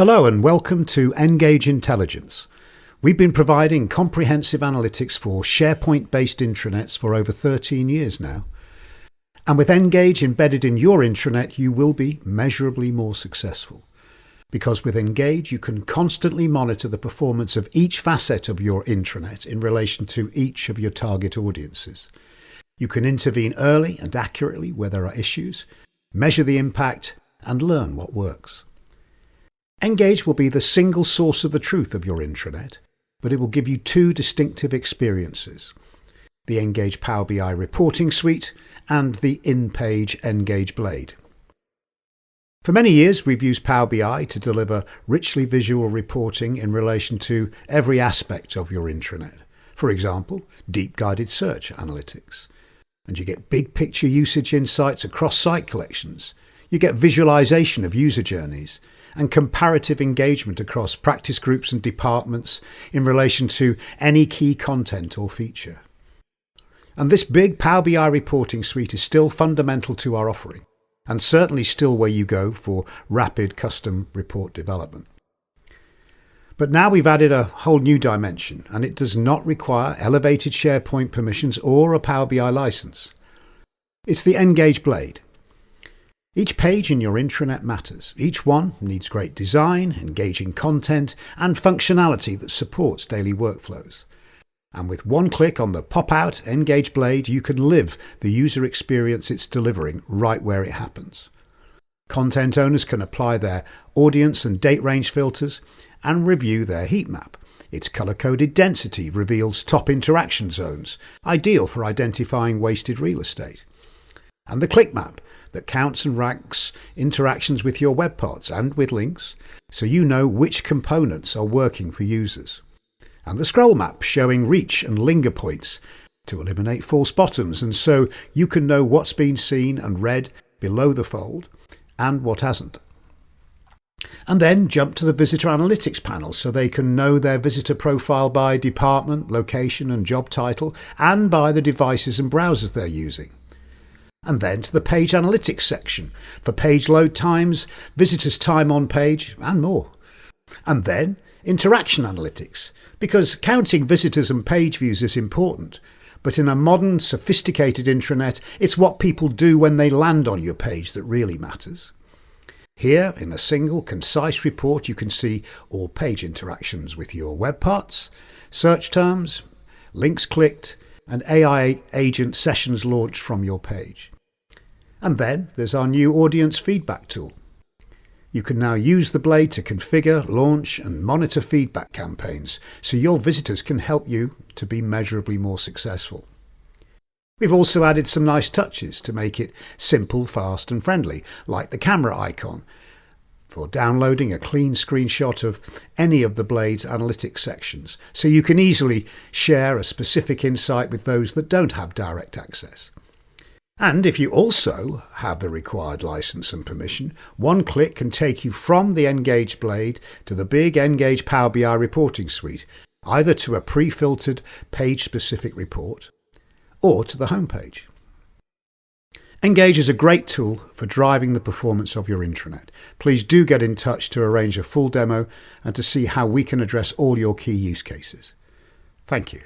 Hello and welcome to NGAGE Intelligence. We've been providing comprehensive analytics for SharePoint-based intranets for over 13 years now. And with NGAGE embedded in your intranet, you will be measurably more successful. Because with NGAGE, you can constantly monitor the performance of each facet of your intranet in relation to each of your target audiences. You can intervene early and accurately where there are issues, measure the impact, and learn what works. NGAGE will be the single source of the truth of your intranet, but it will give you two distinctive experiences: the NGAGE Power BI reporting suite and the in-page NGAGE Blade. For many years, we've used Power BI to deliver richly visual reporting in relation to every aspect of your intranet. For example, deep guided search analytics. And you get big picture usage insights across site collections. You get visualization of user journeys and comparative engagement across practice groups and departments in relation to any key content or feature. And this big Power BI reporting suite is still fundamental to our offering, and certainly still where you go for rapid custom report development. But now we've added a whole new dimension, and it does not require elevated SharePoint permissions or a Power BI license. It's the NGAGE Blade. Each page in your intranet matters. Each one needs great design, engaging content, and functionality that supports daily workflows. And with one click on the pop-out NGAGE Blade, you can live the user experience it's delivering right where it happens. Content owners can apply their audience and date range filters and review their heat map. Its color-coded density reveals top interaction zones, ideal for identifying wasted real estate. And the click map that counts and ranks interactions with your web parts and with links, so you know which components are working for users. And the scroll map showing reach and linger points to eliminate false bottoms, and so you can know what's been seen and read below the fold and what hasn't. And then jump to the visitor analytics panel so they can know their visitor profile by department, location and job title, and by the devices and browsers they're using. And then to the page analytics section for page load times, visitors' time on page, and more. And then interaction analytics, because counting visitors and page views is important, but in a modern, sophisticated intranet, it's what people do when they land on your page that really matters. Here, in a single, concise report, you can see all page interactions with your web parts, search terms, links clicked, and AI agent sessions launched from your page. And then there's our new audience feedback tool. You can now use the Blade to configure, launch and monitor feedback campaigns so your visitors can help you to be measurably more successful. We've also added some nice touches to make it simple, fast and friendly, like the camera icon for downloading a clean screenshot of any of the Blade's analytics sections, so you can easily share a specific insight with those that don't have direct access. And if you also have the required license and permission, one click can take you from the NGAGE Blade to the big NGAGE Power BI reporting suite, either to a pre-filtered page-specific report or to the homepage. NGAGE is a great tool for driving the performance of your intranet. Please do get in touch to arrange a full demo and to see how we can address all your key use cases. Thank you.